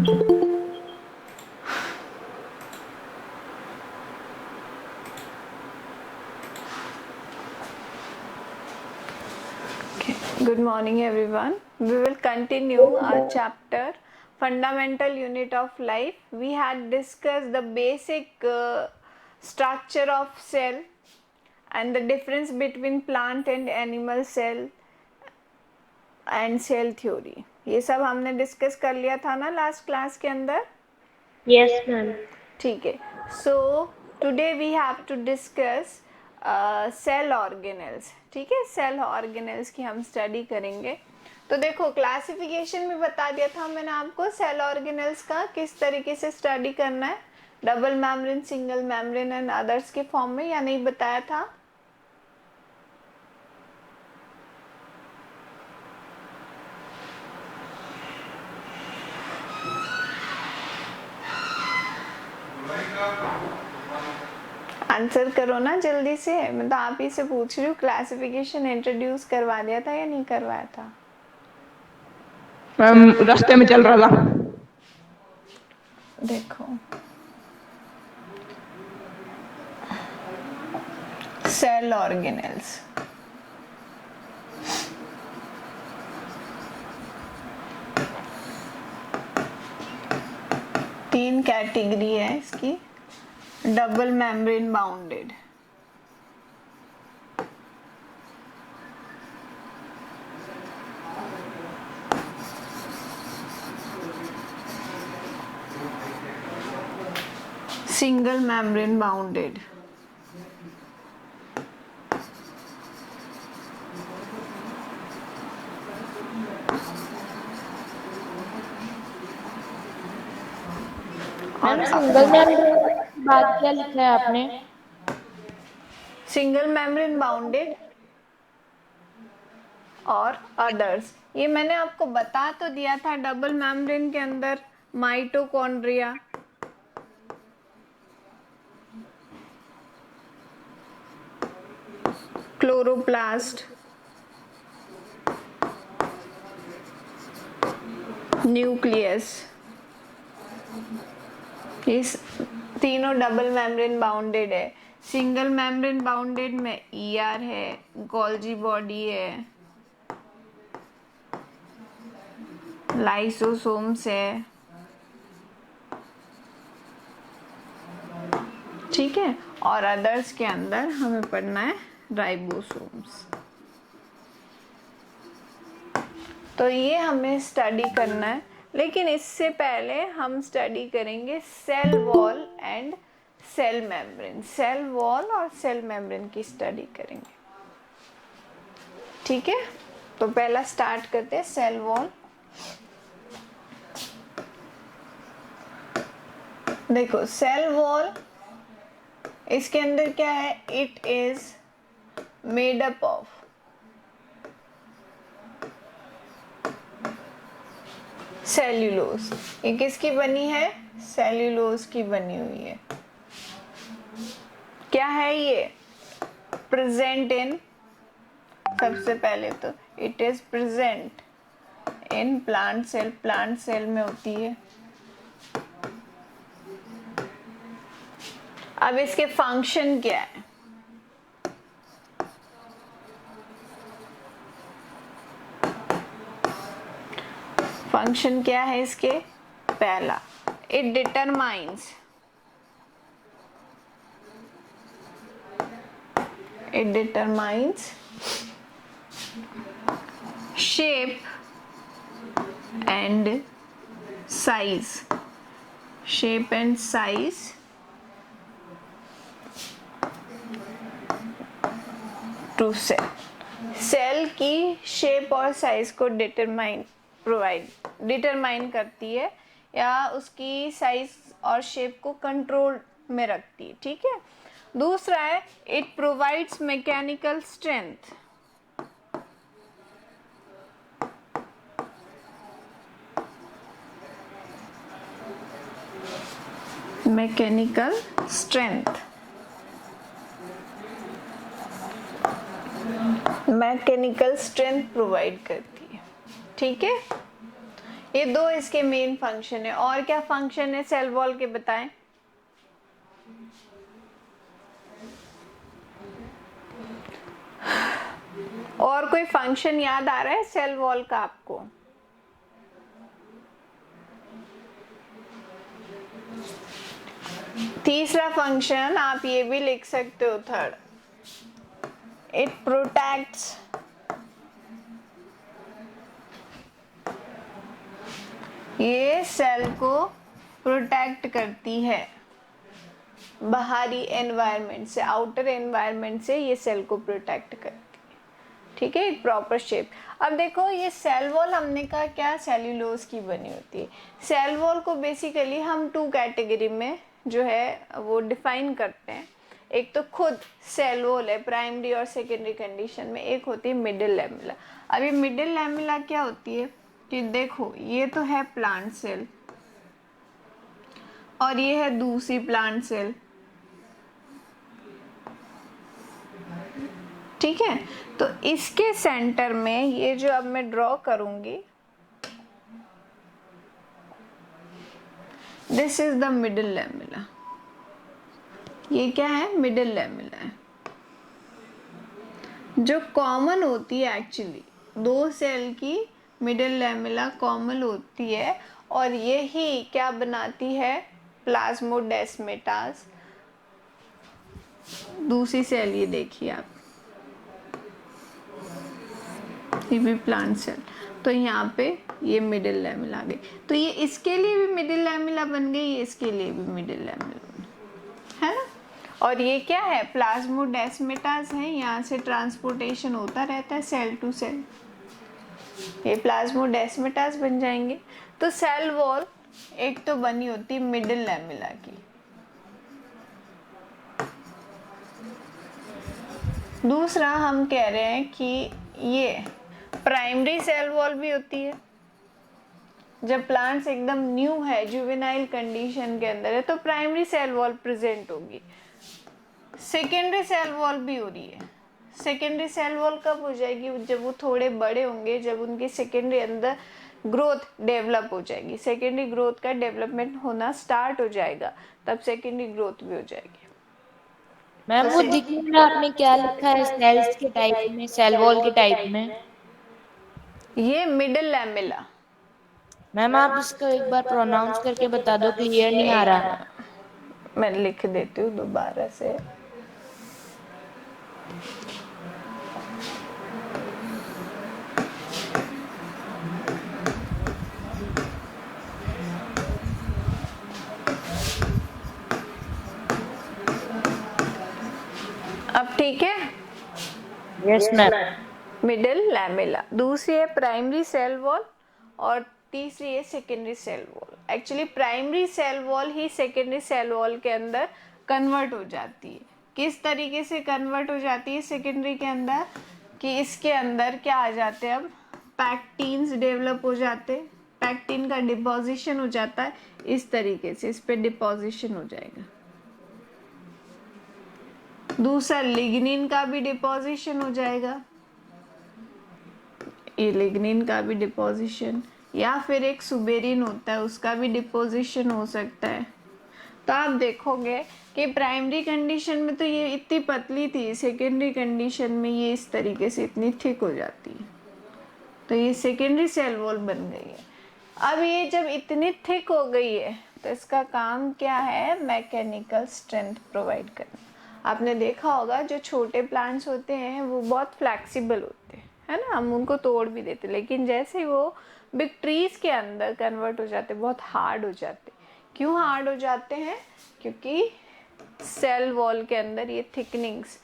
Good morning everyone. We will continue our chapter Fundamental Unit of Life. We had discussed the basic structure of cell and the difference between plant and animal cell and cell theory. ये सब हमने discuss कर लिया था ना last class के अंदर? Yes, ma'am. ठीक है. So today we have to discuss cell organelles. ठीक है, सेल ऑर्गेनेल्स की हम स्टडी करेंगे. तो देखो क्लासिफिकेशन में बता दिया था मैंने आपको सेल ऑर्गेनेल्स का किस तरीके से स्टडी करना है, double membrane, single membrane and others के फॉर्म में, या नहीं बताया था? आंसर करो ना जल्दी से. मैं तो आप ही से पूछ रही हूँ, क्लासिफिकेशन इंट्रोड्यूस करवा दिया था या नहीं करवाया था? मैम रास्ते में चल रहा था. देखो सेल ऑर्गेनेल्स, तीन कैटेगरी है इसकी. Double membrane bounded, single membrane bounded, ma'am single membrane बात क्या लिखा है आपने? सिंगल मेम्ब्रेन बाउंडेड और अदर्स. ये मैंने आपको बता तो दिया था. डबल मेम्ब्रेन के अंदर माइटोकॉन्ड्रिया, क्लोरोप्लास्ट, न्यूक्लियस, इस तीनों डबल मेम्ब्रेन बाउंडेड है. सिंगल मेम्ब्रेन बाउंडेड में ईआर है, गोल्जी बॉडी है, लाइसोसोम्स है. ठीक है, और अदर्स के अंदर हमें पढ़ना है राइबोसोम्स. तो ये हमें स्टडी करना है, लेकिन इससे पहले हम स्टडी करेंगे cell wall and cell membrane. Cell wall और सेल मेम्ब्रेन की स्टडी करेंगे. ठीक है, तो पहला स्टार्ट करते हैं सेल वॉल. देखो सेल वॉल, इसके अंदर क्या है? It is made up of cellulose. ये किसकी बनी है? सेल्यूलोज की बनी हुई है. क्या है ये? प्रेजेंट इन, सबसे पहले तो it is present in plant cell. Plant cell में होती है. अब इसके फंक्शन क्या है? फंक्शन क्या है इसके? पहला, it determines shape and size. Shape and size to cell. Cell की शेप और साइज को डिटरमाइन करती है, या उसकी साइज और शेप को कंट्रोल में रखती है. ठीक है. दूसरा है, it provides mechanical strength. Mechanical strength, mechanical strength provide करती है. ठीक है, ये दो इसके मेन फंक्शन है। और क्या फंक्शन है सेल वॉल के बताएं? और कोई फंक्शन याद आ रहा है सेल वॉल का आपको? तीसरा फंक्शन आप ये भी लिख सकते हो, थर्ड, इट प्रोटेक्ट्स ये सेल को प्रोटेक्ट करती है बाहरी एनवायरनमेंट से, आउटर एनवायरनमेंट से ये सेल को प्रोटेक्ट करती है। ठीक है, एक प्रॉपर शेप। अब देखो ये सेल वॉल हमने कहा क्या सेल्यूलोज की बनी होती है। सेल वॉल को बेसिकली हम टू कैटेगरी में जो है वो डिफाइन करते हैं। एक तो खुद सेल वॉल है प्राइमरी और सेकेंडरी कंडीशन में, एक होती है मिडिल लैमेला। अब ये मिडिल लैमेला क्या होती है कि देखो ये तो है प्लांट सेल और ये है दूसरी प्लांट सेल। ठीक है, तो इसके सेंटर में ये जो अब मैं ड्रॉ करूंगी, this is the middle lamella. ये क्या है? मिडिल लैमेला है जो कॉमन होती है। एक्चुअली दो सेल की मिडिल लैमेला कॉमन होती है और यही क्या बनाती है? प्लाज्मोडेस्मेटास। दूसरी सेल ये देखिए आप, ये भी प्लांट सेल। तो यहाँ पे ये मिडिल लैमेला आ गई, तो ये इसके लिए भी मिडिल लैमेला बन गई, ये इसके लिए भी मिडिल लैमेला बन गई, है ना। और ये क्या है? प्लाज्मोडेस्मेटास है, यहाँ से ट्रांसपोर्टेशन होता रहता है सेल टू सेल, ये प्लाज्मोडेस्मेटास बन जाएंगे। तो सेल वॉल एक तो बनी होती मिडिल लैमेला की, दूसरा हम कह रहे हैं कि ये प्राइमरी सेल वॉल भी होती है। जब प्लांट्स एकदम न्यू है, जुवेनाइल कंडीशन के अंदर है, तो प्राइमरी सेल वॉल प्रेजेंट होगी। सेकेंडरी सेल वॉल भी हो रही है। सेकेंडरी सेल वॉल कब हो जाएगी? जब वो थोड़े बड़े होंगे, जब उनकी सेकेंडरी अंदर ग्रोथ डेवलप हो जाएगी, सेकेंडरी ग्रोथ का डेवलपमेंट होना स्टार्ट हो जाएगा, तब सेकेंडरी ग्रोथ भी हो जाएगी। मैम वो दिख नहीं रहा आपने क्या लिखा है सेल्स के टाइप में, सेल वॉल के टाइप में? ये मिडिल लैमेला। मैम आप इसको एक बार प्रोनाउंस करके बता दो, क्लियर नहीं आ रहा। मैं लिख देती हूँ दोबारा से। अब ठीक है? Yes ma'am. मिडिल लैमेला, दूसरी है प्राइमरी सेल वॉल और तीसरी है secondary cell wall. Actually primary cell wall ही सेकेंडरी सेल वॉल के अंदर कन्वर्ट हो जाती है। किस तरीके से कन्वर्ट हो जाती है सेकेंडरी के अंदर? कि इसके अंदर क्या आ जाते हैं, अब पैक्टीन्स डेवलप हो जाते हैं, पैक्टीन का डिपोजिशन हो जाता है, इस तरीके से इस पे डिपोजिशन हो जाएगा। दूसरा लिग्निन का भी डिपोजिशन हो जाएगा, ये लिग्निन का भी डिपोजिशन, या फिर एक सुबेरिन होता है उसका भी डिपोजिशन हो सकता है। तो आप देखोगे कि प्राइमरी कंडीशन में तो ये इतनी पतली थी, सेकेंडरी कंडीशन में ये इस तरीके से इतनी थिक हो जाती है, तो ये सेकेंडरी सेल वॉल बन गई है। अब ये जब इतनी थिक हो गई है तो इसका काम क्या है? मैकेनिकल स्ट्रेंथ प्रोवाइड करना। आपने देखा होगा जो छोटे प्लांट्स होते हैं वो बहुत फ्लैक्सिबल होते हैं, है ना, हम उनको तोड़ भी देते, लेकिन जैसे ही वो बिग ट्रीज के अंदर कन्वर्ट हो जाते बहुत हार्ड हो जाते। क्यों हार्ड हो जाते हैं? क्योंकि सेल वॉल के अंदर ये थिकनिंग्स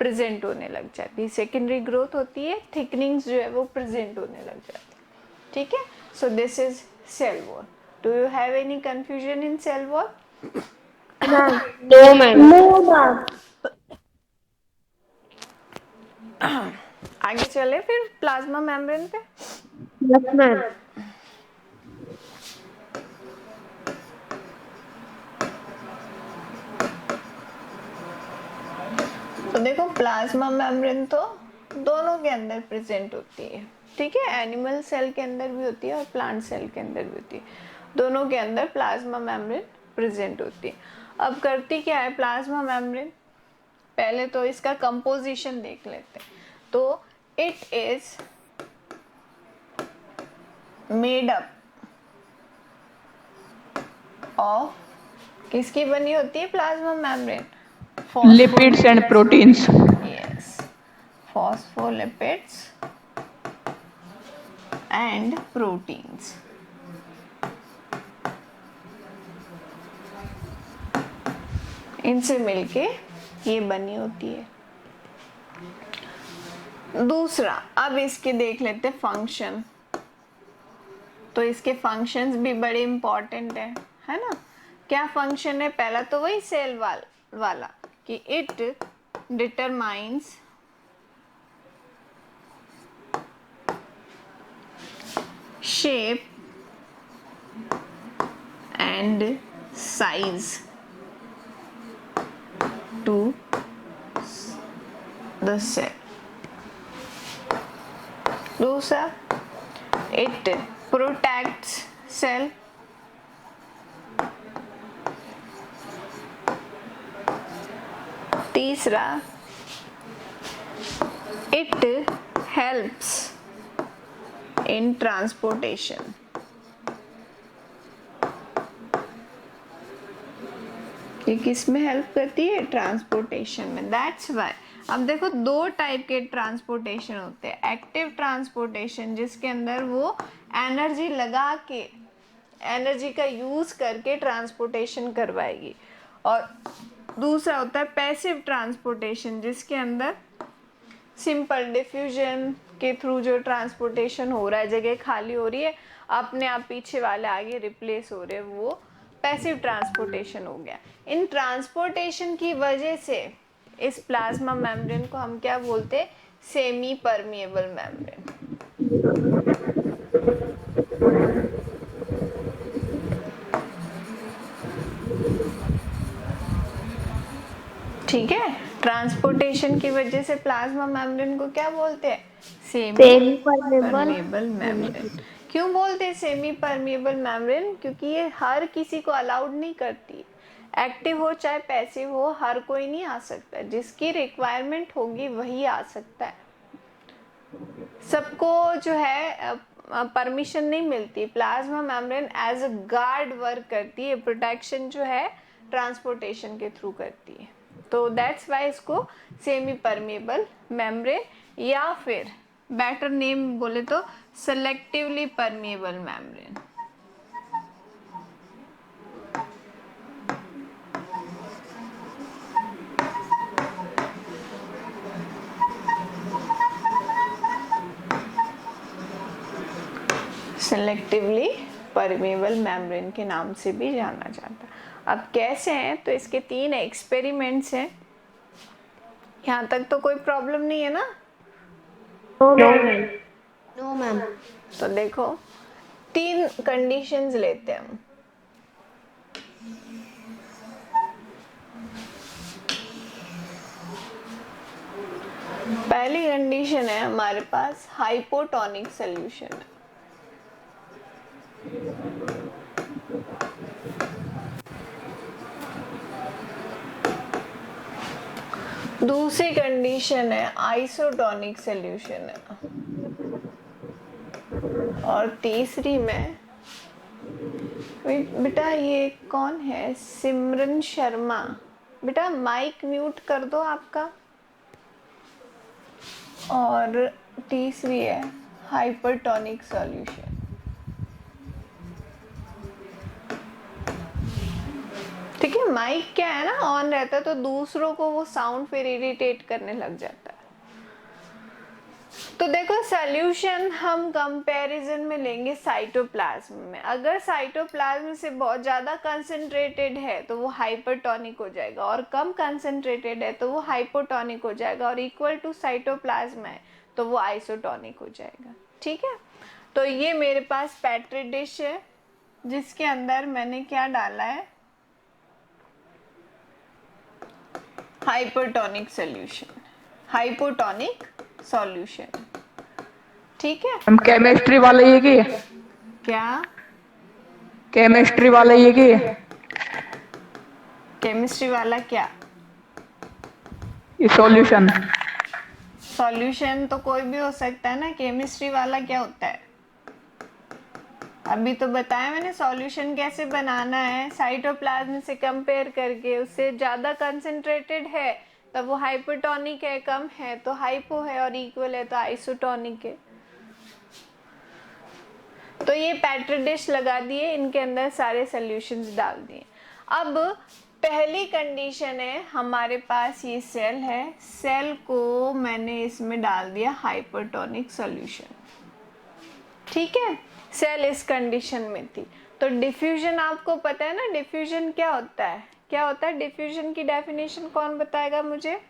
प्रेजेंट होने लग जाती है, सेकेंडरी ग्रोथ होती है, थिकनिंग्स जो है वो प्रेजेंट होने लग जाती है। ठीक है, so this is cell wall. Do you have any confusion in cell wall? No ma'am. आगे चले फिर प्लाज्मा मेम्ब्रेन पे। Yes ma'am. तो देखो प्लाज्मा मेम्ब्रेन तो दोनों के अंदर प्रेजेंट होती है, ठीक है, एनिमल सेल के अंदर भी होती है और प्लांट सेल के अंदर भी होती है, दोनों के अंदर प्लाज्मा मेम्ब्रेन प्रेजेंट होती है। अब करती क्या है प्लाज्मा मेम्ब्रेन, पहले तो इसका कंपोजिशन देख लेते हैं। तो it is made up of, किसकी बनी होती है plasma membrane? Lipids and proteins. Yes, phospholipids and proteins. इनसे मिलके ये बनी होती है। दूसरा, अब इसके देख लेते फंक्शन। तो इसके फंक्शंस भी बड़े इंपॉर्टेंट है ना। क्या फंक्शन है? पहला तो वही सेल वाला कि it determines shape and size to the cell. दूसरा, it protects cell. तीसरा, it helps in transportation. ये किस में हेल्प करती है? ट्रांसपोर्टेशन में। दैट्स वाई अब देखो दो टाइप के ट्रांसपोर्टेशन होते हैं। एक्टिव ट्रांसपोर्टेशन जिसके अंदर वो एनर्जी लगा के, एनर्जी का यूज करके ट्रांसपोर्टेशन करवाएगी, और दूसरा होता है पैसिव ट्रांसपोर्टेशन जिसके अंदर सिंपल डिफ्यूजन के थ्रू जो ट्रांसपोर्टेशन हो रहा है, जगह खाली हो रही है, अपने आप पीछे वाले आगे रिप्लेस हो रहे हैं, वो पैसिव ट्रांसपोर्टेशन हो गया। इन ट्रांसपोर्टेशन की वजह से इस प्लाज्मा मेम्ब्रेन को हम क्या बोलते हैं? Semi permeable membrane. ठीक है, ट्रांसपोर्टेशन की वजह से प्लाज्मा मेम्ब्रेन को क्या बोलते हैं? Semi permeable membrane. क्यों बोलते हैं सेमी परमिएबल मेम्ब्रेन? क्योंकि ये हर किसी को अलाउड नहीं करती। एक्टिव हो चाहे पैसिव हो, हर कोई नहीं आ सकता। जिसकी रिक्वायरमेंट होगी वही आ सकता है। सबको जो है परमिशन नहीं मिलती। Plasma membrane as a guard work करती है, प्रोटेक्शन जो है ट्रांसपोर्टेशन के थ्रू करती है। तो दैट्स वाई इसको सेमी परमिएबल मेम्ब्रेन, या फिर बेटर नेम बोले तो selectively permeable membrane. Selectively permeable membrane के नाम से भी जाना जाता है। अब कैसे हैं? तो इसके 3 एक्सपेरिमेंट्स हैं। यहाँ तक तो कोई प्रॉब्लम नहीं है ना? No ma'am. तो देखो 3 कंडीशंस लेते हैं हम। पहली कंडीशन है हमारे पास हाइपोटोनिक सॉल्यूशन है। दूसरी कंडीशन है आइसोटोनिक सॉल्यूशन है, और तीसरी में बेटा ये कौन है? सिमरन शर्मा। बेटा माइक म्यूट कर दो आपका। और तीसरी है हाइपरटोनिक सॉल्यूशन। ठीक है, माइक क्या है ना, ऑन रहता है तो दूसरों को वो साउंड फिर इरिटेट करने लग जाता है। तो देखो सॉल्यूशन हम कंपैरिजन में लेंगे साइटोप्लाज्म में। अगर साइटोप्लाज्म से बहुत ज्यादा कंसंट्रेटेड है तो वो हाइपरटोनिक हो जाएगा, और कम कंसंट्रेटेड है तो वो हाइपोटोनिक हो जाएगा, और इक्वल टू साइटोप्लाज्म है तो वो आइसोटोनिक हो जाएगा। ठीक है, तो ये मेरे पास पेट्री डिश है जिसके अंदर मैंने क्या डाला है? Hypertonic solution, hypotonic solution. ठीक है। मैम केमिस्ट्री वाला ये की क्या? केमिस्ट्री वाला ये की केमिस्ट्री वाला क्या? ये सॉल्यूशन। सॉल्यूशन तो कोई भी हो सकता है ना, केमिस्ट्री वाला क्या होता है? अभी तो बताया मैंने सॉल्यूशन कैसे बनाना है, साइटोप्लाज्म से कंपेयर करके। उससे ज़्यादा कंसंट्रेटेड है तब वो हाइपोटोनिक है, कम है तो हाइपो है, और इक्वल है तो आइसोटोनिक है। तो ये पैट्री डिश लगा दिए, इनके अंदर सारे सॉल्यूशंस डाल दिए। अब पहली कंडीशन है, हमारे पास ये सेल है, सेल को मैंने इसमें डाल दिया हाइपरटोनिक सॉल्यूशन। ठीक है, सेल इस कंडीशन में थी। तो डिफ्यूजन आपको पता है ना, डिफ्यूजन क्या होता है? क्या होता है डिफ्यूजन की डेफिनेशन? कौन बताएगा मुझे?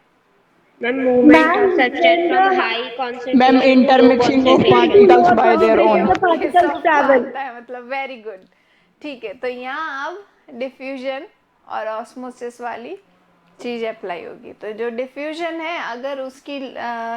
Ma'am, movement of substance from high ma'am concentration to low intermixing of concentration. Particles bye their own. सबको आता है, मतलब वेरी गुड। ठीक है, तो यहाँ अब डिफ्यूजन और ऑस्मोसिस वाली चीज अप्लाई होगी। तो जो डिफ्यूजन है, अगर उसकी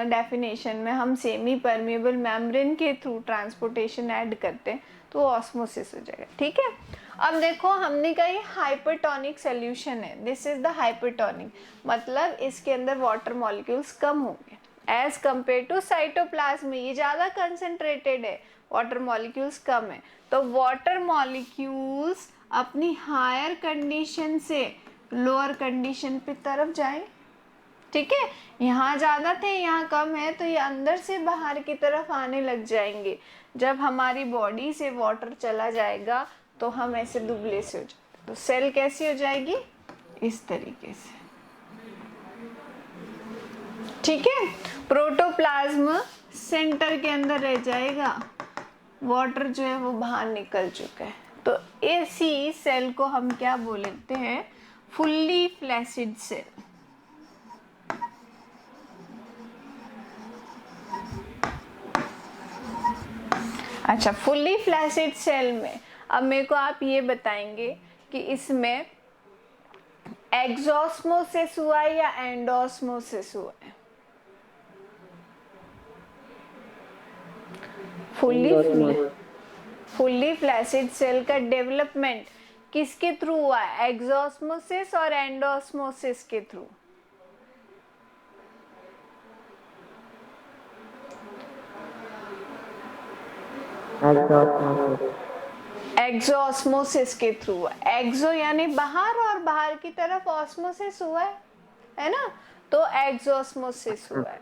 डेफिनेशन में हम सेमी परमेबल मेम्ब्रेन के थ्रू ट्रांसपोर्टेशन ऐड करते हैं तो वो ऑस्मोसिस हो जाएगा। ठीक है, अब देखो हमने कहा ये हाइपरटोनिक सोल्यूशन है, दिस इज द हाइपरटोनिक, मतलब इसके अंदर वाटर मॉलिक्यूल्स कम होंगे एज कंपेयर टू साइटोप्लाज्म में। ये ज़्यादा कंसंट्रेटेड है, वाटर मॉलिक्यूल्स कम है। तो वाटर मॉलिक्यूल्स अपनी हायर कंडीशन से लोअर कंडीशन पे तरफ जाए। ठीक है, यहाँ ज़्यादा थे, यहाँ कम है, तो ये अंदर से बाहर की तरफ आने लग जाएंगे। जब हमारी बॉडी से वाटर चला जाएगा तो हम ऐसे दुबले से हो जाते, तो सेल कैसी हो जाएगी? इस तरीके से। ठीक है, प्रोटोप्लाज्म सेंटर के अंदर रह जाएगा, वाटर जो है वो बाहर निकल चुका है। तो इसी सेल को हम क्या बोलते हैं? Fully flaccid cell. अच्छा, फुल्ली फ्लैसिड सेल में अब मेरे को आप ये बताएंगे कि इसमें एक्सोस्मोसिस हुआ है या एंडोस्मोसिस हुआ है? फुल्ली फ्लैसिड सेल का डेवलपमेंट किसके थ्रू हुआ है? एक्सोस्मोसिस और एंडोस्मोसिस के थ्रू। एक्सोस्मोसिस के थ्रू हुआ। एक्सो यानी बाहर और बाहर की तरफ ऑस्मोसिस हुआ है ना, तो एक्सोस्मोसिस हुआ है।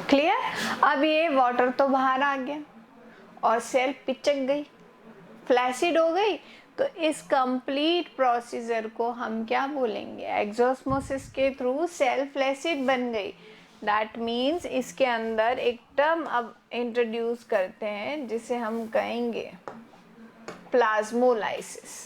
क्लियर? अब ये वाटर तो बाहर आ गया और सेल पिचक गई, फ्लैसिड हो गई, तो इस कंप्लीट प्रोसीजर को हम क्या बोलेंगे? एक्सोस्मोसिस के थ्रू सेल फ्लैसिड बन गई। दैट मीन्स इसके अंदर एक टर्म अब इंट्रोड्यूस करते हैं जिसे हम कहेंगे प्लाज्मोलाइसिस।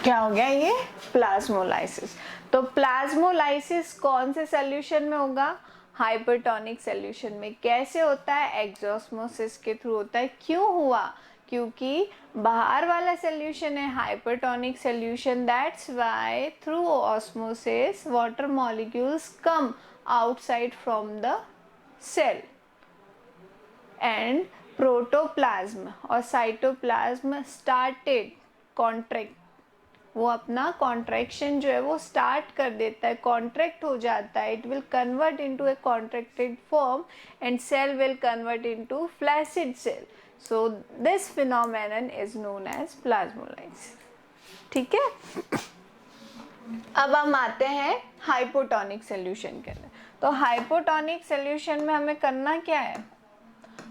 क्या हो गया ये? प्लाज्मोलाइसिस। तो प्लाज्मोलाइसिस कौन से सॉल्यूशन में होगा? हाइपरटोनिक सॉल्यूशन में। कैसे होता है? एक्सोस्मोसिस के थ्रू होता है। क्यों हुआ? क्योंकि बाहर वाला सॉल्यूशन है hypertonic solution, that's why through osmosis water molecules come outside from the cell and protoplasm और साइटोप्लाज्म स्टार्टेड कॉन्ट्रैक्ट। वो अपना कॉन्ट्रैक्शन जो है वो स्टार्ट कर देता है, कॉन्ट्रैक्ट हो जाता है। It will convert into a contracted form and cell will convert into flaccid cell. So this phenomenon is known as plasmolysis. ठीक है, अब हम आते हैं हाइपोटोनिक सॉल्यूशन के अंदर। तो हाइपोटोनिक सॉल्यूशन में हमें करना क्या है?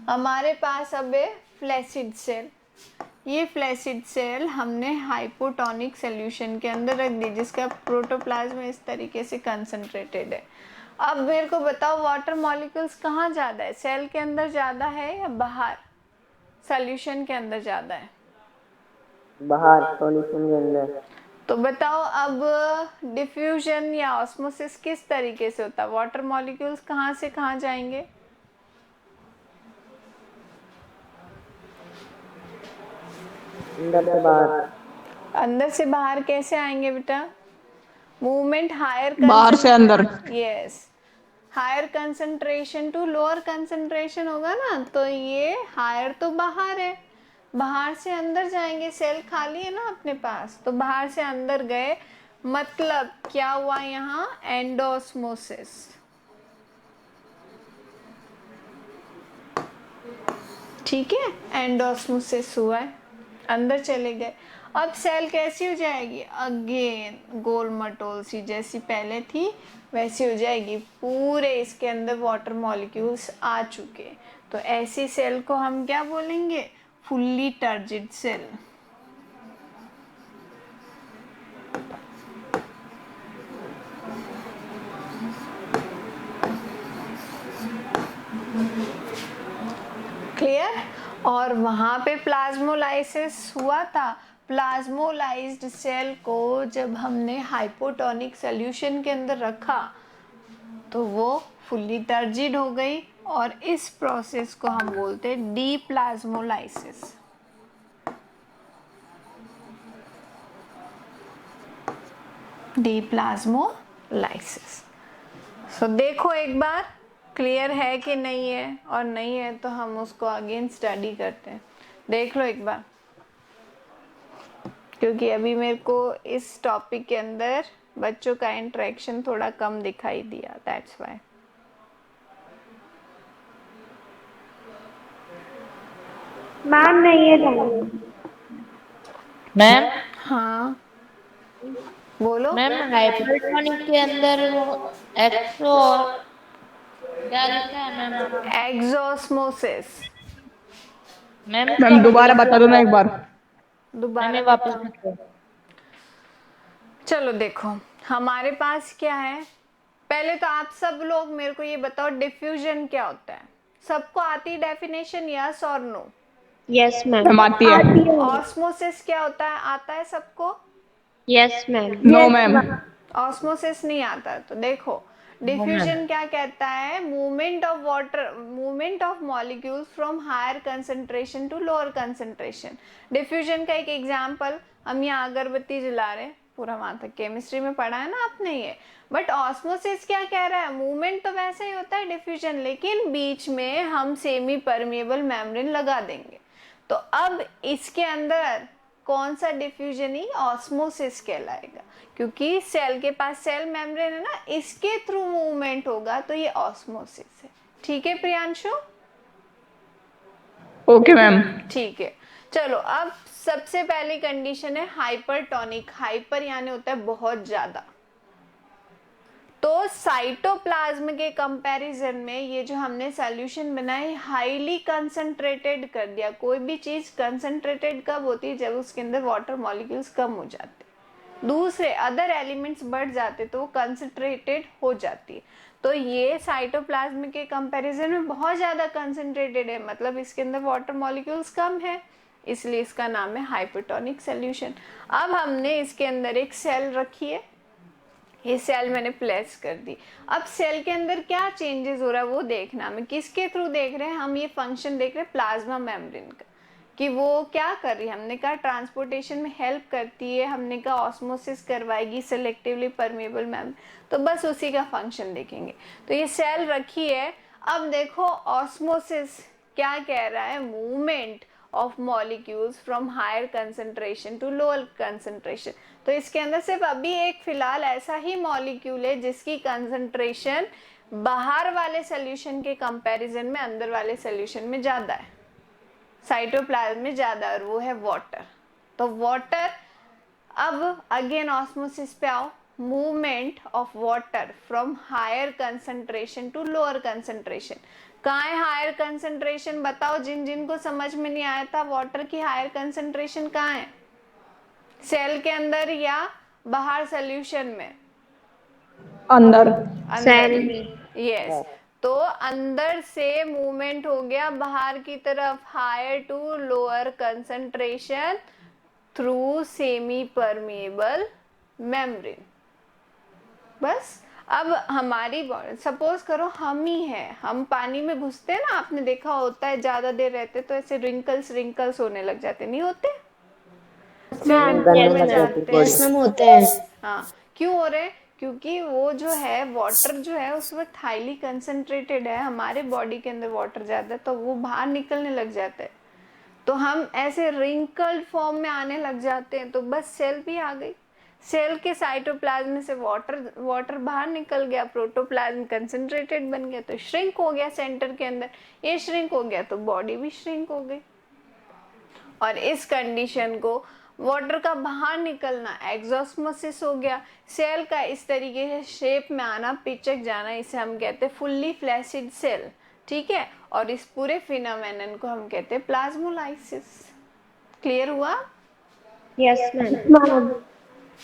हमारे पास अब है फ्लैसिड सेल। ये फ्लैसिड सेल हमने हाइपोटोनिक सॉल्यूशन के अंदर रख दी, जिसका प्रोटोप्लाज्म इस तरीके से कंसंट्रेटेड है। अब मेरे को बताओ वाटर मॉलिक्यूल्स कहाँ ज़्यादा है? सेल के अंदर ज़्यादा है या बाहर? सॉल्यूशन के अंदर ज़्यादा है? बाहर सॉल्यूशन के अंदर। तो बताओ अब डिफ्यूजन या ऑस्मोसिस किस तरीके से होता है? वाटर मॉलिक्यूल्स कहाँ से कहाँ जाएंगे? अंदर से बाहर, अंदर से बाहर कैसे आएंगे बेटा? मूवमेंट हायर बाहर से अंदर। Yes, higher concentration to lower concentration होगा ना, तो ये हायर तो बाहर है, बाहर से अंदर जाएंगे, सेल खाली है ना अपने पास, तो बाहर से अंदर गए, मतलब क्या हुआ यहाँ? एंडोस्मोसिस। ठीक है, एंडोस्मोसिस हुआ है, अंदर चले गए। अब सेल कैसी हो जाएगी? अगेन गोल मटोल सी, जैसी पहले थी वैसी हो जाएगी, पूरे इसके अंदर वाटर मॉलिक्यूल्स आ चुके। तो ऐसी सेल को हम क्या बोलेंगे? Fully turgid cell. क्लियर? और वहां पे प्लाज्मोलाइसिस हुआ था। प्लाज्मोलाइज्ड सेल को जब हमने हाइपोटोनिक सॉल्यूशन के अंदर रखा तो वो फुल्ली टर्जिड हो गई, और इस प्रोसेस को हम बोलते हैं डीप्लाज्मोलाइसिस। डीप्लाज्मोलाइसिस। सो देखो एक बार, क्लियर है कि नहीं है, और नहीं है तो हम उसको अगेन स्टडी करते हैं। देख लो एक बार, क्योंकि अभी मेरे को इस टॉपिक के अंदर बच्चों का इंटरेक्शन थोड़ा कम दिखाई दिया, दैट्स व्हाई। मैम नहीं है डाउन। मैम हाँ बोलो। मैम हाइपरटोनिक के अंदर एक्सो और क्या लिखा है मैम आपने? एक्सोस्मोसिस। मैम मैम दोबारा बता दो ना एक बार। दोबारा मैंने वापस बताओ। बताओ। चलो देखो, हमारे पास क्या है, पहले तो आप सब लोग मेरे को ये बताओ डिफ्यूजन क्या होता है? सबको आती डेफिनेशन, यस और नो? यस मैम, मैम आती है। ऑस्मोसिस क्या होता है, आता है सबको? Yes ma'am, no ma'am. Osmosis नहीं आता। तो देखो, नो मैम। डिफ्यूजन क्या कहता है? Movement of water, movement of molecules from higher concentration to lower concentration. Diffusion का एक एग्जांपल, हम यहाँ अगरबत्ती जला रहे हैं, पूरा वहां तक केमिस्ट्री में पढ़ा है ना आपने ये। बट ऑस्मोसिस क्या कह रहा है? मूवमेंट तो वैसे ही होता है डिफ्यूजन, लेकिन बीच में हम सेमी परमिएबल मेम्ब्रेन लगा देंगे। तो अब इसके अंदर कौन सा डिफ्यूजन ही ऑस्मोसिस कहलाएगा, क्योंकि सेल के पास सेल मेम्ब्रेन है ना, इसके थ्रू मूवमेंट होगा, तो ये ऑस्मोसिस है। ठीक है प्रियांशु? Okay ma'am. ठीक है, चलो अब सबसे पहली कंडीशन है हाइपरटोनिक। हाइपर यानी होता है बहुत ज्यादा। तो साइटोप्लाज्म के कंपैरिजन में ये जो हमने सॉल्यूशन बनाई, हाईली कंसंट्रेटेड कर दिया। कोई भी चीज कंसंट्रेटेड कब होती है? जब उसके अंदर वाटर मॉलिक्यूल्स कम हो जाते, दूसरे अदर एलिमेंट्स बढ़ जाते, तो वो कंसंट्रेटेड हो जाती है। तो ये साइटोप्लाज्म के कंपैरिजन में बहुत ज्यादा कंसंट्रेटेड है, मतलब इसके अंदर वाटर मॉलिक्यूल्स कम है, इसलिए इसका नाम है हाइपरटोनिक सॉल्यूशन। अब हमने इसके अंदर एक सेल रखी है, ये सेल मैंने प्लेस कर दी। अब सेल के अंदर क्या चेंजेस हो रहा है वो देखना। हमें किसके थ्रू देख रहे हैं? हम ये फंक्शन देख रहे हैं प्लाज्मा मेम्ब्रेन का, कि वो क्या कर रही है। हमने कहा ट्रांसपोर्टेशन में हेल्प करती है, हमने कहा ऑस्मोसिस करवाएगी, सेलेक्टिवली परमेबल मेम्ब्रेन, तो बस उसी का फंक्शन देखेंगे। तो ये सेल रखी है। अब देखो ऑस्मोसिस क्या कह रहा है? Movement of molecules from higher concentration to lower concentration. तो इसके अंदर सिर्फ अभी एक फिलहाल ऐसा ही मॉलिक्यूल है जिसकी कंसंट्रेशन बाहर वाले सॉल्यूशन के कंपैरिजन में अंदर वाले सॉल्यूशन में ज्यादा है, साइटोप्लाज्म में ज्यादा, और वो है वाटर। तो वाटर, अब अगेन ऑस्मोसिस पे आओ। Movement of water from higher concentration to lower concentration. कहाँ है हायर कंसंट्रेशन? बताओ जिन जिन को समझ में नहीं आया था, वाटर की हायर कंसंट्रेशन कहाँ है? सेल के अंदर या बाहर सॉल्यूशन में? अंदर। सेल अंदर। में। यस, तो अंदर से मूवमेंट हो गया बाहर की तरफ, higher to lower concentration through semi permeable membrane. बस अब हमारी सपोज करो हम ही हैं, हम पानी में घुसते हैं ना, आपने देखा होता है ज्यादा देर रहते तो ऐसे रिंकल्स रिंकल्स होने लग जाते, नहीं होते? स्विमिंग पूल yes, में ma'am. जाते Yes, हैं। ma'am, होते हैं. हाँ, क्यों हो रहे हैं? क्योंकि वो जो है वाटर जो है उस वक्त हाईली कंसंट्रेटेड है, हमारे बॉडी के अंदर वाटर ज़्यादा है तो वो बाहर निकलने लग जाता है, तो हम ऐसे रिंकल्ड फॉर्म में आने लग जाते हैं, तो बस सेल भी आ गई। सेल के साइटोप्लाज्म से वाटर बाहर निकल गया, प्रोटोप्लाज्म कंसंट्रेटेड बन गया तो श्रिंक हो गया सेंटर के अंदर, ये श्रिंक हो गया तो बॉडी भी श्रिंक हो गई। और इस कंडीशन को वाटर का बाहर निकलना एक्सोस्मोसिस हो गया, सेल का इस तरीके से शेप में आना, पिचक जाना, इसे हम कहते हैं फुल्ली फ्लैसिड सेल। ठीक है, और इस पूरे फिनोमेनन को हम कहते हैं प्लाज्मोलाइसिस। क्लियर हुआ? Yes, ma'am.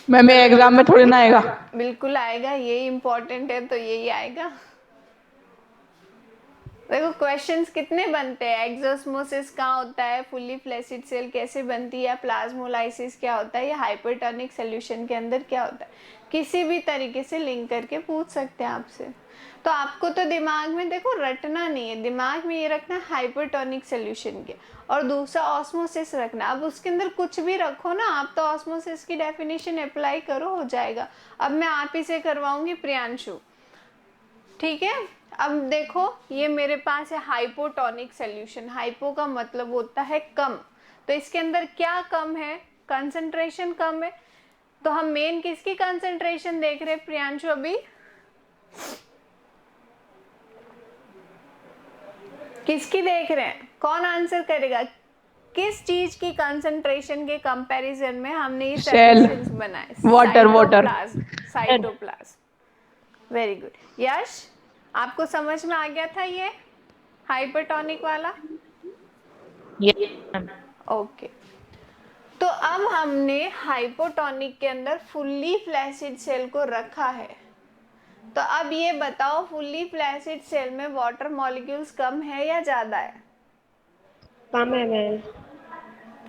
मैम ये एग्जाम में थोड़ी ना आएगा। बिल्कुल आएगा, ये इम्पोर्टेंट है तो यही आएगा। देखो क्वेश्चंस कितने बनते हैं, एक्सोस्मोसिस कहाँ होता है, फुल्ली फ्लैसिड सेल कैसे बनती है, प्लाज्मोलाइसिस क्या होता है, या हाइपरटोनिक सॉल्यूशन के अंदर क्या होता है, किसी भी तरीके से लिंक करके पूछ सकते हैं आपसे। तो आपको तो दिमाग में देखो रटना नहीं है, दिमाग में ये रखना हाइपरटोनिक सॉल्यूशन के, और दूसरा ऑस्मोसिस रखना। अब उसके अंदर कुछ भी रखो ना, आप तो ऑस्मोसिस की डेफिनेशन अप्लाई करो, हो जाएगा। अब मैं आप ही से करवाऊंगी प्रियांशु, ठीक है। अब देखो ये मेरे पास है हाइपोटोनिक सॉल्यूशन, हाइपो का मतलब होता है कम, तो इसके अंदर क्या कम है, कंसंट्रेशन कम है, तो हम मेन किसकी कंसंट्रेशन देख रहे हैं प्रियांशु अभी? किसकी देख रहे हैं? कौन आंसर करेगा? किस चीज की कंसंट्रेशन के कंपैरिजन में हमने ये Cell. सॉल्यूशंस बनाए? Water. Cytoplasm. Very good. Yash, आपको समझ में आ गया था ये हाइपरटोनिक वाला? Yes, ma'am. ओके, तो अब हमने हाइपोटोनिक के अंदर फुल्ली फ्लैसिड सेल को रखा है, तो अब ये बताओ फुल्ली फ्लैसिड सेल में वाटर मॉलिक्यूल्स कम है या ज्यादा है? कम है, मैम.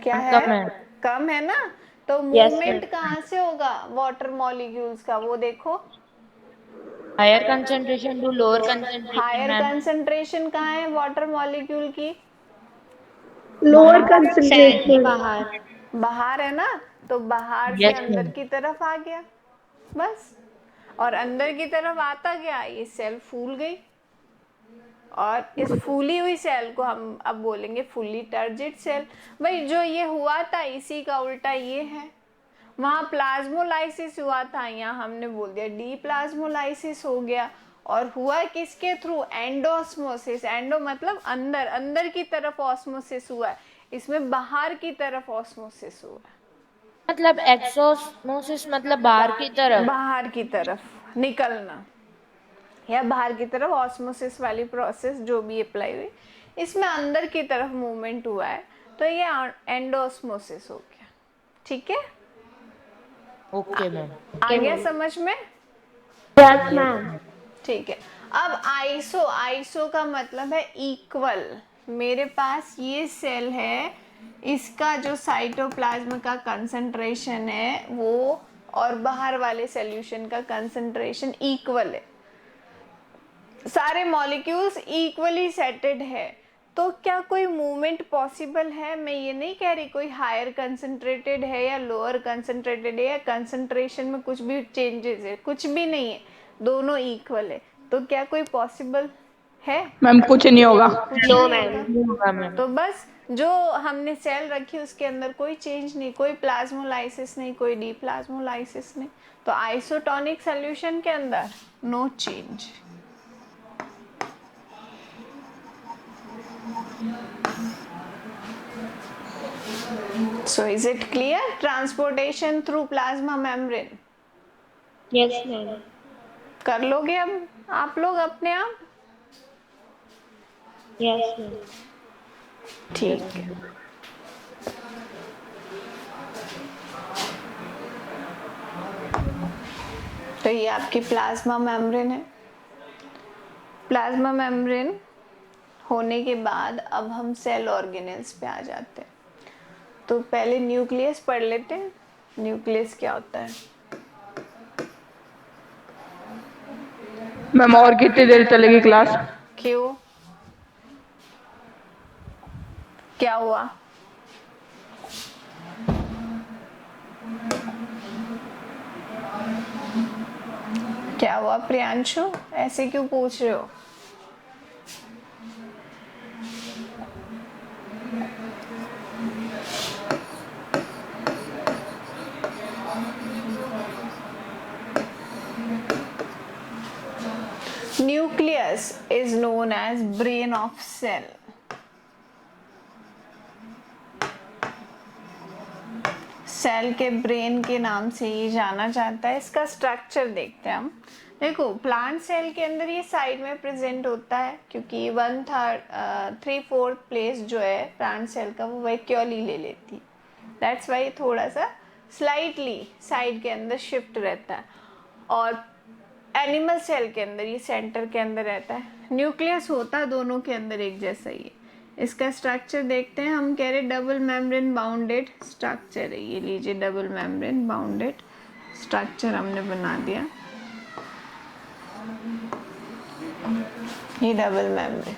क्या कम है? है। कम है ना, तो Yes, मूवमेंट ma'am. कहाँ से होगा वाटर मॉलिक्यूल्स का, वो देखो। Higher concentration to lower concentration, higher ma'am. Concentration कहाँ है वाटर मॉलिक्यूल की? Lower Cell concentration. बाहर. बाहर है ना, तो बाहर से Yes, अंदर ma'am. की तरफ आ गया बस, और अंदर की तरफ आता गया, ये सेल फूल गई, और इस फूली हुई सेल को हम अब बोलेंगे फुल्ली टर्जिड सेल। भाई जो ये हुआ था इसी का उल्टा ये है, वहां प्लाज्मोलाइसिस हुआ था, यहाँ हमने बोल दिया डी प्लाज्मोलाइसिस हो गया, और हुआ किसके थ्रू? एंडोस्मोसिस। एंडो मतलब अंदर, अंदर की तरफ ऑस्मोसिस हुआ है, इसमें बाहर की तरफ ऑस्मोसिस हुआ है। मतलब एक्सोस्मोसिस मतलब बाहर की तरफ। बाहर की तरफ निकलना या बाहर की तरफ ऑस्मोसिस वाली प्रोसेस जो भी अप्लाई हुई, इसमें अंदर की तरफ मूवमेंट हुआ है, तो ये एंडोस्मोसिस हो गया। ठीक है, ओके मैम। आ गया समझ में? Yes, ma'am. ठीक है। अब आइसो, आइसो का मतलब है इक्वल। मेरे पास ये सेल है, इसका जो साइटोप्लाज्म का कंसंट्रेशन है वो और बाहर वाले सॉल्यूशन का कंसंट्रेशन इक्वल है, सारे मॉलिक्यूल्स इक्वली सेटेड है, तो क्या कोई मूवमेंट पॉसिबल है? मैं ये नहीं कह रही कोई हायर कंसंट्रेटेड है या लोअर कंसंट्रेटेड है या कंसंट्रेशन में कुछ भी चेंजेस है, कुछ भी नहीं है, दोनों इक्वल है, तो क्या कोई पॉसिबल है? मैम कुछ नहीं होगा। कुछ No, नहीं ma'am. होगा। होगा मैम। तो बस जो हमने सेल रखी उसके अंदर कोई चेंज नहीं, कोई प्लाज्मोलाइसिस नहीं, कोई डी प्लाज्मोलाइसिस नहीं, तो आइसोटोनिक सॉल्यूशन के अंदर no change. So is it clear? Transportation through plasma membrane Yes, ma'am. कर लोगे अब आप लोग अपने आप? Yes, ma'am. ठीक है। तो ये आपकी प्लाज्मा मेम्ब्रेन है। प्लाज्मा मेम्ब्रेन होने के बाद अब हम सेल ऑर्गेनेल्स पे आ जाते हैं। तो पहले न्यूक्लियस पढ़ लेते हैं। न्यूक्लियस क्या होता है? मैम और कितनी देर चलेगी क्लास? क्यों, क्या हुआ? क्या हुआ प्रियांशु, ऐसे क्यों पूछ रहे हो? Nucleus is known as brain of cell. Cell के ब्रेन के नाम से ये जाना जाता है। इसका स्ट्रक्चर देखते हैं हम। देखो प्लांट सेल के अंदर ये साइड में प्रेजेंट होता है, क्योंकि 3/4 प्लेस जो है प्लांट सेल का वो वैक्यूली ले लेती है। दैट्स वाई थोड़ा सा स्लाइटली साइड के अंदर शिफ्ट रहता है। और एनिमल सेल के अंदर ये सेंटर के अंदर रहता है। न्यूक्लियस होता है दोनों के अंदर एक जैसा ही है। इसका स्ट्रक्चर देखते हैं हम। कह रहे डबल मेम्ब्रेन बाउंडेड स्ट्रक्चर है। ये लीजिए डबल मेम्ब्रेन बाउंडेड स्ट्रक्चर हमने बना दिया। ये डबल मेम्ब्रेन,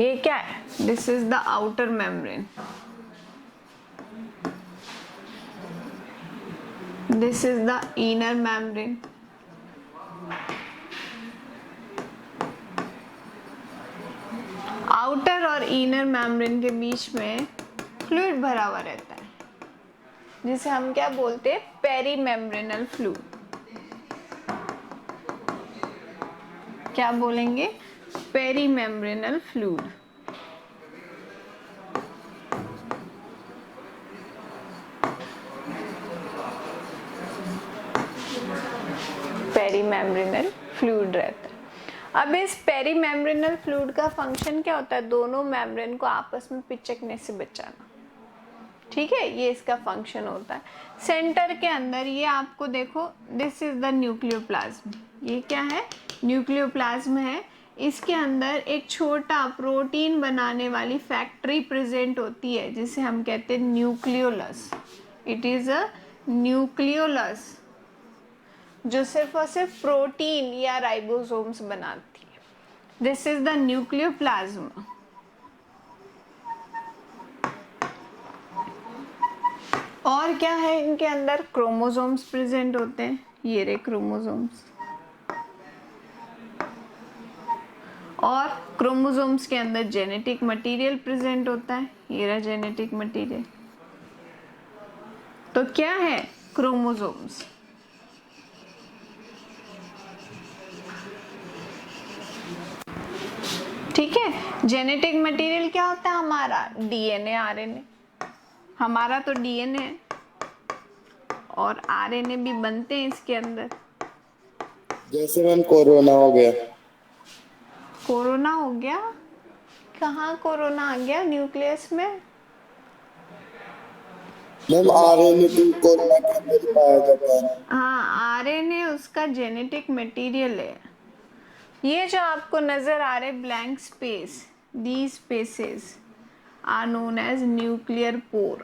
ये क्या है? This is the outer membrane, this is the inner membrane. Outer और इनर मेम्ब्रेन के बीच में फ्लूइड भरा हुआ रहता है, जिसे हम क्या बोलते हैं? पेरीमेम्ब्रेनल फ्लूइड। क्या बोलेंगे? पेरीमेम्ब्रेनल फ्लूइड। पेरीमेम्ब्रेनल फ्लूइड रहता है। अब इस पेरीमेम्ब्रेनल फ्लूइड का फंक्शन क्या होता है? दोनों मेम्ब्रेन को आपस में पिचकने से बचाना। ठीक है, ये इसका फंक्शन होता है। सेंटर के अंदर ये आपको देखो, दिस इज द न्यूक्लियोप्लाज्म। ये क्या है? न्यूक्लियोप्लाज्म है। इसके अंदर एक छोटा प्रोटीन बनाने वाली फैक्ट्री प्रेजेंट होती है, जिसे हम कहते हैं nucleolus. It is a nucleolus, जो सिर्फ और सिर्फ प्रोटीन या राइबोसोम्स बनाती है। This is the nucleoplasm. और क्या है इनके अंदर? क्रोमोसोम्स प्रेजेंट होते हैं। ये रहे क्रोमोसोम्स। और क्रोमोसोम्स के अंदर जेनेटिक मटेरियल प्रेजेंट होता है। ये रहा जेनेटिक मटेरियल। तो क्या है? क्रोमोसोम्स। ठीक है, जेनेटिक मटेरियल क्या होता है हमारा? DNA, RNA. हमारा तो डीएनए है और आरएनए भी बनते हैं इसके अंदर। जैसे मैम कोरोना हो गया। कोरोना हो गया? कहाँ कोरोना आ गया न्यूक्लियस में? मैम आरएनए भी कोरोना के अंदर ही पाया जाता है। हाँ, आरएनए उसका जेनेटिक मटेरियल है। ये जो आपको नजर आ रहे blank space, these spaces are known as nuclear pore।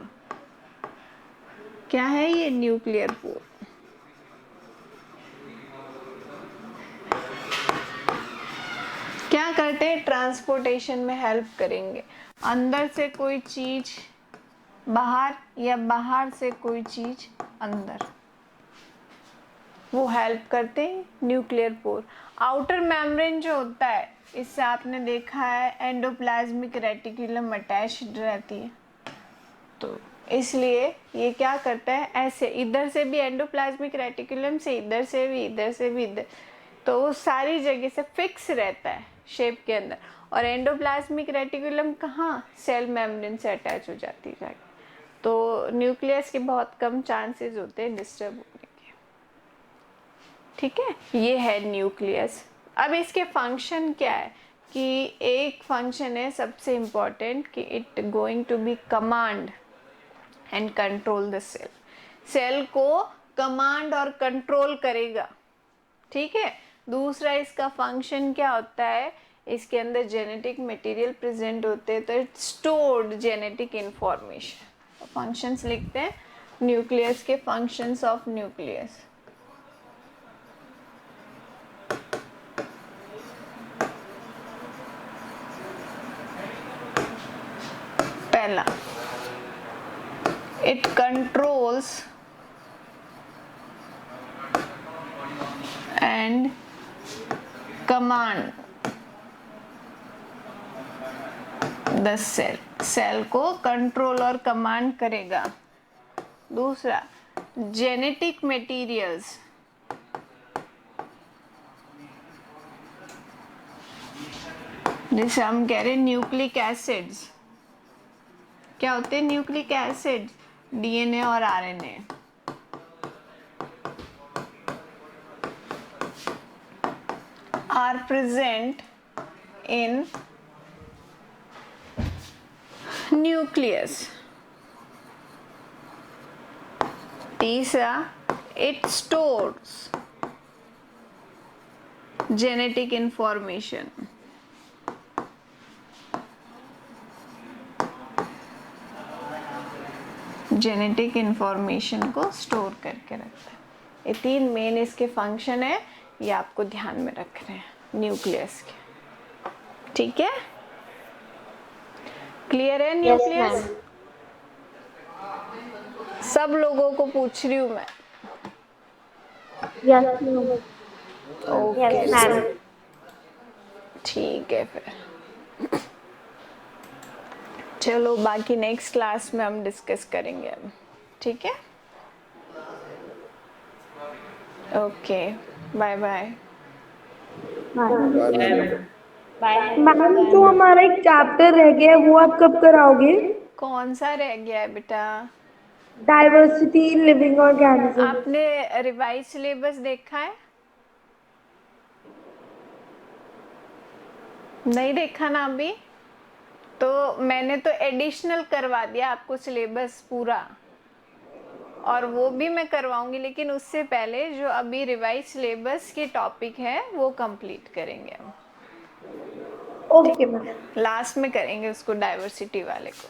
क्या है ये न्यूक्लियर पोर? क्या करते हैं? ट्रांसपोर्टेशन में हेल्प करेंगे। अंदर से कोई चीज बाहर या बाहर से कोई चीज अंदर, वो हेल्प करते हैं न्यूक्लियर पोर। आउटर मेम्ब्रेन जो होता है, इससे आपने देखा है एंडोप्लाज्मिक रेटिकुलम अटैच्ड रहती है, तो इसलिए ये क्या करता है? ऐसे इधर से भी एंडोप्लाज्मिक रेटिकुलम से, इधर से भी, इधर से भी, इधर, तो वो सारी जगह से फिक्स रहता है शेप के अंदर। और एंडोप्लाज्मिक रेटिकुलम कहाँ? सेल मेम्ब्रेन से अटैच हो जाती है जाके। तो न्यूक्लियस के बहुत कम चांसेस होते हैं डिस्टर्ब होने के। ठीक है, ये है न्यूक्लियस। अब इसके फंक्शन क्या है? कि एक फंक्शन है सबसे इम्पोर्टेंट, कि it going to be command and control the cell. Cell को कमांड और कंट्रोल करेगा। ठीक है, दूसरा इसका फंक्शन क्या होता है? इसके अंदर जेनेटिक मटेरियल प्रेजेंट होते हैं, तो it stored genetic information. Functions लिखते हैं न्यूक्लियस के, फंक्शंस ऑफ न्यूक्लियस। पहला, it controls command the cell, cell को कंट्रोल और कमांड करेगा। दूसरा, जेनेटिक मटेरियल्स, जिसे हम कह रहे हैं न्यूक्लिक एसिड्स। क्या होते हैं न्यूक्लिक एसिड? डीएनए और RNA. Are present in nucleus. तीसरा, it stores genetic information. Genetic information को स्टोर करके रखता है। ये 3 मेन इसके फंक्शन है, ये आपको ध्यान में रखने हैं न्यूक्लियस के। ठीक है, क्लियर है न्यूक्लियस? सब लोगों को पूछ रही हूँ मैं। Yes, ma'am. Okay, Yes, ma'am. ठीक है फिर। चलो बाकी नेक्स्ट क्लास में हम डिस्कस करेंगे अब। ठीक है, ओके, बाय बाय। मैम जो हमारा एक चैप्टर रह गया है वो आप कब कराओगे? कौन सा रह गया है बेटा? Diversity in living organism. आपने रिवाइज सिलेबस देखा है? नहीं देखा ना अभी? तो मैंने तो एडिशनल करवा दिया आपको सिलेबस पूरा, और वो भी मैं करवाऊंगी, लेकिन उससे पहले जो अभी रिवाइज सिलेबस के टॉपिक है वो कंप्लीट करेंगे हम। Okay ma'am. लास्ट में करेंगे उसको, डाइवर्सिटी वाले को।